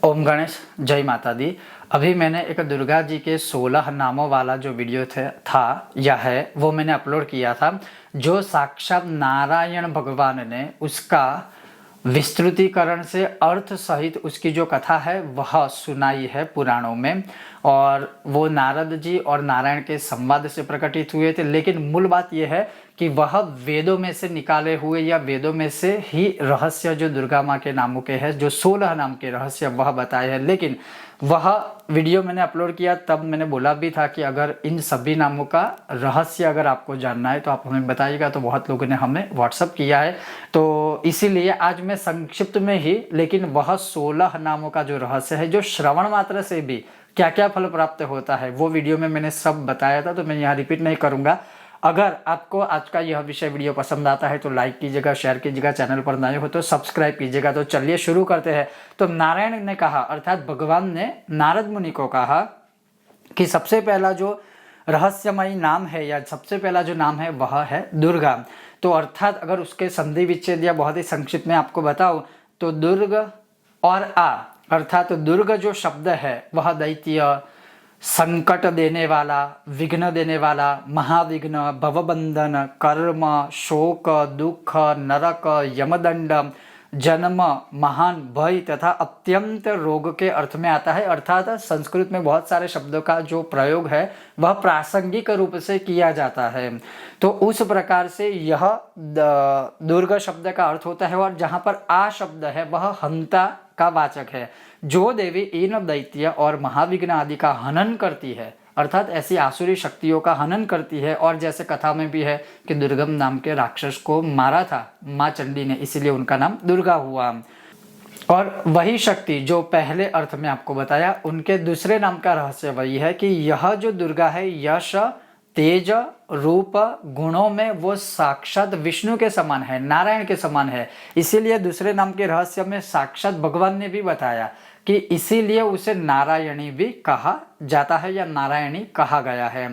ओम गणेश, जय माता दी। अभी मैंने एक दुर्गा जी के 16 नामों वाला जो वीडियो वो मैंने अपलोड किया था, जो साक्षात नारायण भगवान ने उसका विस्तृतीकरण से अर्थ सहित उसकी जो कथा है वह सुनाई है पुराणों में। और वो नारद जी और नारायण के संवाद से प्रकटित हुए थे। लेकिन मूल बात यह है कि वह वेदों में से निकाले हुए या वेदों में से ही रहस्य जो दुर्गा माँ के नामों के हैं, जो 16 नाम के रहस्य वह बताए हैं। लेकिन वह वीडियो मैंने अपलोड किया तब मैंने बोला भी था कि अगर इन सभी नामों का रहस्य अगर आपको जानना है तो आप हमें बताइएगा। तो बहुत लोगों ने हमें व्हाट्सअप किया है, तो इसीलिए आज मैं संक्षिप्त में ही, लेकिन वह 16 नामों का जो रहस्य है, जो श्रवण मात्र से भी क्या क्या फल प्राप्त होता है, वो वीडियो में मैंने सब बताया था, तो मैं यहाँ रिपीट नहीं करूँगा। अगर आपको आज का यह विषय वीडियो पसंद आता है तो लाइक कीजिएगा, शेयर कीजिएगा, चैनल पर नए हो तो सब्सक्राइब कीजिएगा। तो चलिए शुरू करते हैं। तो नारायण ने कहा, अर्थात भगवान ने नारद मुनि को कहा कि सबसे पहला जो रहस्यमयी नाम है या सबसे पहला जो नाम है वह है दुर्गा। तो अर्थात अगर उसके संधि विच्छेद या बहुत ही संक्षिप्त में आपको बताऊं तो दुर्ग और अर्थात दुर्ग जो शब्द है वह दैत्य, संकट देने वाला, विघ्न देने वाला, महाविघ्न, भवबंधन, कर्म, शोक, दुख, नरक, यमदंड, जन्म, महान भय तथा अत्यंत रोग के अर्थ में आता है। अर्थात संस्कृत में बहुत सारे शब्दों का जो प्रयोग है वह प्रासंगिक रूप से किया जाता है। तो उस प्रकार से यह दुर्ग शब्द का अर्थ होता है। और जहाँ पर आ शब्द है वह हंता का वाचक है, जो देवी इन दैत्य और महाविघ्न आदि का हनन करती है, अर्थात ऐसी आसुरी शक्तियों का हनन करती है। और जैसे कथा में भी है कि दुर्गम नाम के राक्षस को मारा था माँ चंडी ने, इसीलिए उनका नाम दुर्गा हुआ। और वही शक्ति जो पहले अर्थ में आपको बताया, उनके दूसरे नाम का रहस्य वही है कि यह जो दुर्गा है, यश, तेज, रूप, गुणों में वो साक्षात विष्णु के समान है, नारायण के समान है। इसीलिए दूसरे नाम के रहस्य में साक्षात भगवान ने भी बताया कि इसीलिए उसे नारायणी भी कहा जाता है या नारायणी कहा गया है।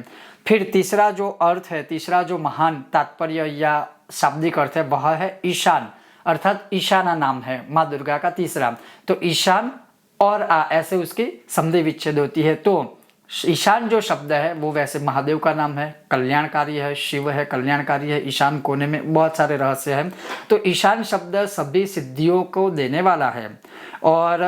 फिर तीसरा जो अर्थ है, तीसरा जो महान तात्पर्य या शाब्दिक अर्थ है वह है ईशान, अर्थात ईशाना नाम है माँ दुर्गा का तीसरा। तो ईशान और ऐसे उसकी संधि विच्छेद होती है। तो ईशान जो शब्द है वो वैसे महादेव का नाम है, कल्याणकारी है, शिव है, कल्याणकारी है। ईशान कोने में बहुत सारे रहस्य हैं। तो ईशान शब्द सभी सिद्धियों को देने वाला है। और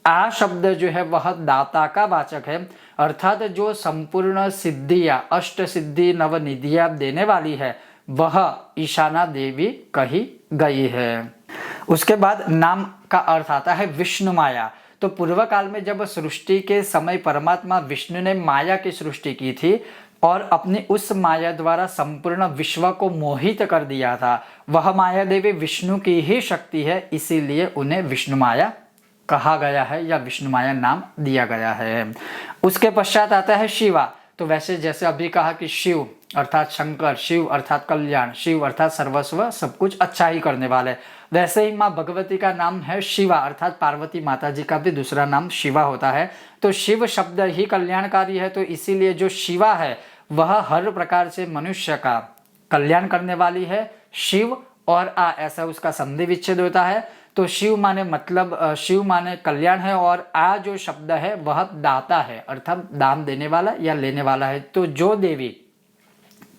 आ शब्द जो है वह दाता का वाचक है, अर्थात जो संपूर्ण सिद्धियां, अष्ट सिद्धि नवनिधियां देने वाली है वह ईशाना देवी कही गई है। उसके बाद नाम का अर्थ आता है विष्णु माया। तो पूर्व काल में जब सृष्टि के समय परमात्मा विष्णु ने माया की सृष्टि की थी और अपनी उस माया द्वारा संपूर्ण विश्व को मोहित कर दिया था, वह माया देवी विष्णु की ही शक्ति है, इसीलिए उन्हें विष्णु माया कहा गया है या विष्णु माया नाम दिया गया है। उसके पश्चात आता है शिवा। तो वैसे जैसे अभी कहा कि शिव अर्थात शंकर, शिव अर्थात कल्याण, शिव अर्थात सर्वस्व, सब कुछ अच्छा ही करने वाले, वैसे ही माँ भगवती का नाम है शिवा, अर्थात पार्वती माता जी का भी दूसरा नाम शिवा होता है। तो शिव शब्द ही कल्याणकारी है, तो इसीलिए जो शिवा है वह हर प्रकार से मनुष्य का कल्याण करने वाली है। शिव और ऐसा उसका संधि विच्छेद होता है। तो शिव माने मतलब शिव माने कल्याण है, और आ जो शब्द है वह दाता है, अर्थात दान देने वाला या लेने वाला है। तो जो देवी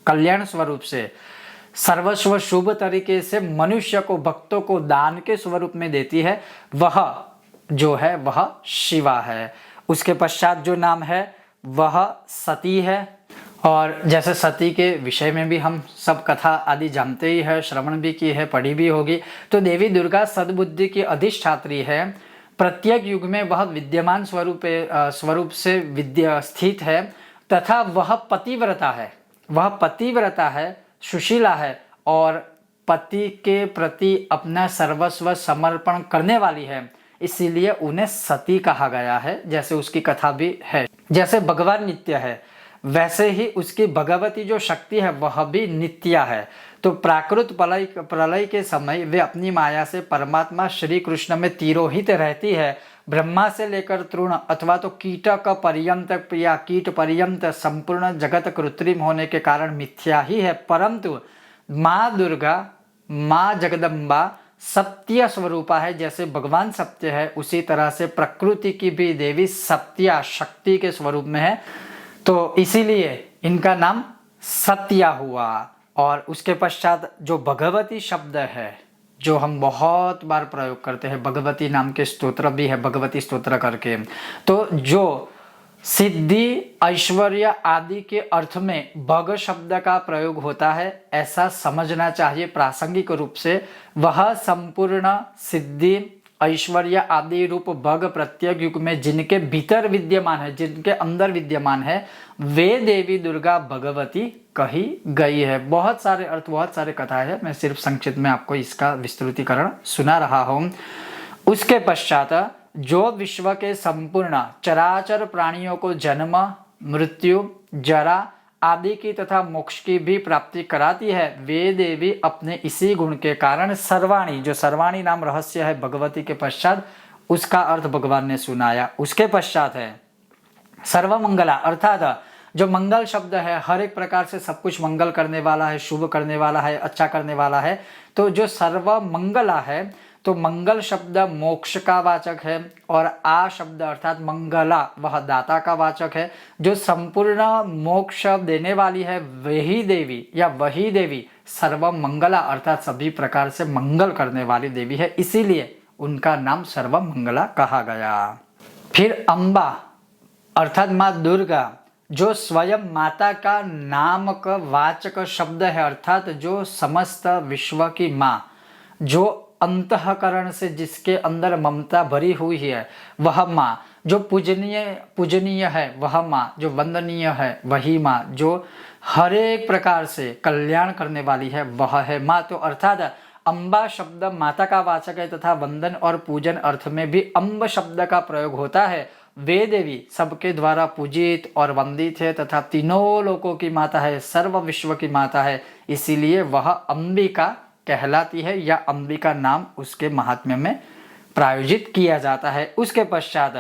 कल्याण स्वरूप से सर्वस्व शुभ तरीके से मनुष्य को, भक्तों को दान के स्वरूप में देती है, वह जो है वह शिवा है। उसके पश्चात जो नाम है वह सती है। और जैसे सती के विषय में भी हम सब कथा आदि जानते ही है, श्रवण भी की है, पढ़ी भी होगी। तो देवी दुर्गा सद्बुद्धि की अधिष्ठात्री है। प्रत्येक युग में वह विद्यमान स्वरूप से विद्या स्थित है, तथा वह पतिव्रता है, वह पतिव्रता है, सुशीला है और पति के प्रति अपना सर्वस्व समर्पण करने वाली है, इसीलिए उन्हें सती कहा गया है। जैसे उसकी कथा भी है, जैसे भगवान नित्य है वैसे ही उसकी भगवती जो शक्ति है वह भी नित्य है। तो प्राकृत प्रलय के समय वे अपनी माया से परमात्मा श्री कृष्ण में तिरोहित रहती है। ब्रह्मा से लेकर तृण अथवा तो कीटक पर्यंत या कीट पर्यंत संपूर्ण जगत कृत्रिम होने के कारण मिथ्या ही है, परंतु माँ दुर्गा, माँ जगदम्बा सत्य स्वरूपा है। जैसे भगवान सत्य है, उसी तरह से प्रकृति की भी देवी सत्या शक्ति के स्वरूप में है, तो इसीलिए इनका नाम सत्या हुआ। और उसके पश्चात जो भगवती शब्द है, जो हम बहुत बार प्रयोग करते हैं, भगवती नाम के स्तोत्र भी है, भगवती स्तोत्र करके, तो जो सिद्धि ऐश्वर्य आदि के अर्थ में भग शब्द का प्रयोग होता है, ऐसा समझना चाहिए प्रासंगिक रूप से। वह संपूर्ण सिद्धि ऐश्वर्य आदि रूप भग प्रत्येक युग में जिनके भीतर विद्यमान है, जिनके अंदर विद्यमान है, वे देवी दुर्गा भगवती कही गई है। बहुत सारे अर्थ, बहुत सारे कथा है, मैं सिर्फ संक्षिप्त में आपको इसका विस्तृतीकरण सुना रहा हूँ। उसके पश्चात जो विश्व के संपूर्ण चराचर प्राणियों को जन्म मृत्यु जरा आदि की तथा मोक्ष की भी प्राप्ति कराती है, वे देवी अपने इसी गुण के कारण सर्वाणी, जो सर्वाणी नाम रहस्य है भगवती के पश्चात, उसका अर्थ भगवान ने सुनाया। उसके पश्चात है सर्वमंगला, अर्थात जो मंगल शब्द है, हर एक प्रकार से सब कुछ मंगल करने वाला है, शुभ करने वाला है, अच्छा करने वाला है। तो जो सर्वमंगला है, तो मंगल शब्द मोक्ष का वाचक है, और आ शब्द अर्थात मंगला वह दाता का वाचक है। जो संपूर्ण मोक्ष देने वाली है वही देवी या वही देवी सर्वमंगला अर्थात सभी प्रकार से मंगल करने वाली देवी है, इसीलिए उनका नाम सर्वमंगला कहा गया। फिर अम्बा अर्थात माँ दुर्गा, जो स्वयं माता का नामक वाचक शब्द है, अर्थात जो समस्त विश्व की माँ, जो अंतःकरण से जिसके अंदर ममता भरी हुई है वह माँ, जो पूजनीय है वह माँ, जो वंदनीय है वही माँ, जो हर एक प्रकार से कल्याण करने वाली है वह है माँ। तो अर्थात अम्बा शब्द माता का वाचक है तथा वंदन और पूजन अर्थ में भी अम्ब शब्द का प्रयोग होता है। वे देवी सबके द्वारा पूजित और वंदित है तथा तीनों लोकों की माता है, सर्व विश्व की माता है, इसीलिए वह अंबिका कहलाती है, या अंबिका नाम उसके महात्म्य में प्रायोजित किया जाता है। उसके पश्चात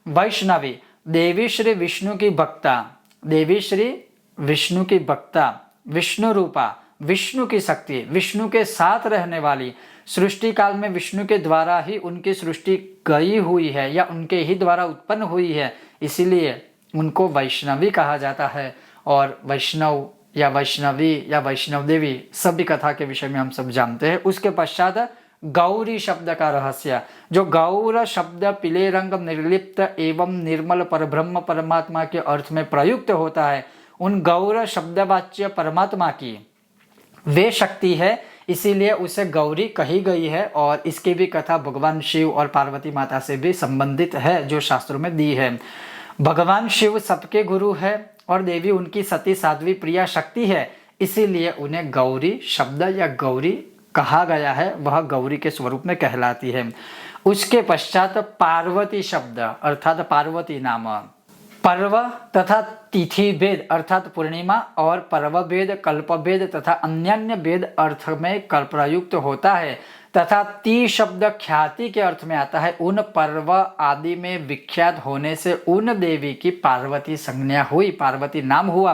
वैष्णवी, देवी श्री विष्णु की भक्ता, देवी श्री विष्णु की भक्ता, विष्णु रूपा, विष्णु की शक्ति, विष्णु के साथ रहने वाली, सृष्टि काल में विष्णु के द्वारा ही उनकी सृष्टि गई हुई है या उनके ही द्वारा उत्पन्न हुई है, इसीलिए उनको वैष्णवी कहा जाता है। और वैष्णव या वैष्णवी या वैष्णव देवी सभी कथा के विषय में हम सब जानते हैं। उसके पश्चात गौरी शब्द का रहस्य, जो गौर शब्द पीले रंग निर्लिप्त एवं निर्मल परब्रह्म परमात्मा के अर्थ में प्रयुक्त होता है, उन गौर शब्दवाच्य परमात्मा की वे शक्ति है, इसीलिए उसे गौरी कही गई है। और इसकी भी कथा भगवान शिव और पार्वती माता से भी संबंधित है, जो शास्त्रों में दी है। भगवान शिव सबके गुरु है और देवी उनकी सती साध्वी प्रिया शक्ति है, इसीलिए उन्हें गौरी शब्द या गौरी कहा गया है, वह गौरी के स्वरूप में कहलाती है। उसके पश्चात पार्वती शब्द अर्थात पार्वती नाम, पर्व तथा तिथि भेद अर्थात पूर्णिमा और पर्व भेद, कल्प भेद तथा अन्यान्य भेद अर्थ में प्रयुक्त होता है, तथा ती शब्द ख्याति के अर्थ में आता है। उन पर्व आदि में विख्यात होने से उन देवी की पार्वती संज्ञा हुई, पार्वती नाम हुआ।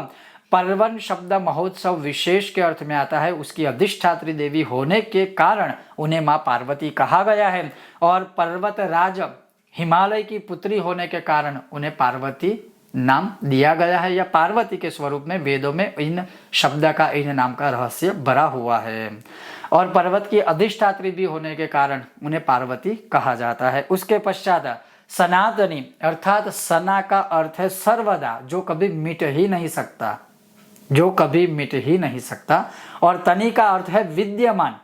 पर्वन शब्द महोत्सव विशेष के अर्थ में आता है, उसकी अधिष्ठात्री देवी होने के कारण उन्हें माँ पार्वती कहा गया है। और पर्वत राज हिमालय की पुत्री होने के कारण उन्हें पार्वती नाम दिया गया है, या पार्वती के स्वरूप में वेदों में इन शब्द का, इन नाम का रहस्य भरा हुआ है। और पर्वत की अधिष्ठात्री भी होने के कारण उन्हें पार्वती कहा जाता है। उसके पश्चात सनातनी अर्थात सना का अर्थ है सर्वदा, जो कभी मिट ही नहीं सकता, जो कभी मिट ही नहीं सकता। और तनी का अर्थ है विद्यमान,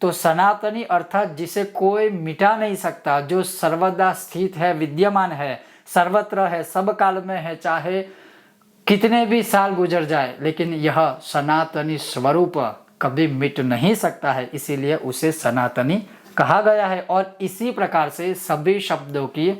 तो सनातनी अर्थात जिसे कोई मिटा नहीं सकता, जो सर्वदा स्थित है, विद्यमान है, सर्वत्र है, सब काल में है, चाहे कितने भी साल गुजर जाए, लेकिन यह सनातनी स्वरूप कभी मिट नहीं सकता है, इसीलिए उसे सनातनी कहा गया है। और इसी प्रकार से सभी शब्दों की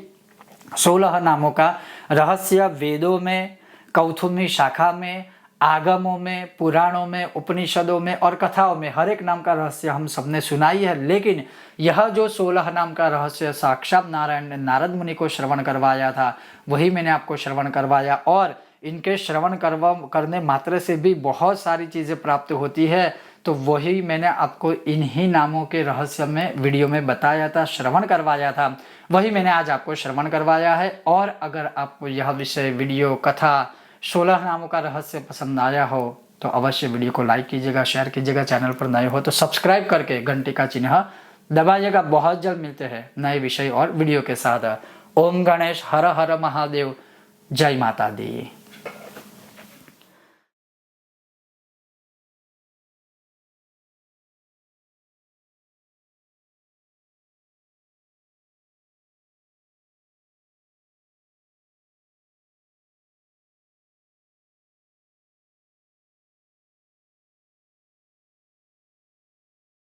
16 नामों का रहस्य वेदों में, कौथुमी शाखा में, आगमों में, पुराणों में, उपनिषदों में और कथाओं में हर एक नाम का रहस्य हम सबने सुनाई है। लेकिन यह जो 16 नाम का रहस्य साक्षात नारायण ने नारद मुनि को श्रवण करवाया था, वही मैंने आपको श्रवण करवाया। और इनके श्रवण करने मात्र से भी बहुत सारी चीज़ें प्राप्त होती है। तो वही मैंने आपको इन्हीं नामों के रहस्य में वीडियो में बताया था, श्रवण करवाया था, वही मैंने आज आपको श्रवण करवाया है। और अगर आपको यह विषय, वीडियो, कथा 16 नामों का रहस्य पसंद आया हो तो अवश्य वीडियो को लाइक कीजिएगा, शेयर कीजिएगा। चैनल पर नए हो तो सब्सक्राइब करके घंटी का चिन्ह दबाइएगा। बहुत जल्द मिलते हैं नए विषय और वीडियो के साथ। ओम गणेश, हर हर महादेव, जय माता दी।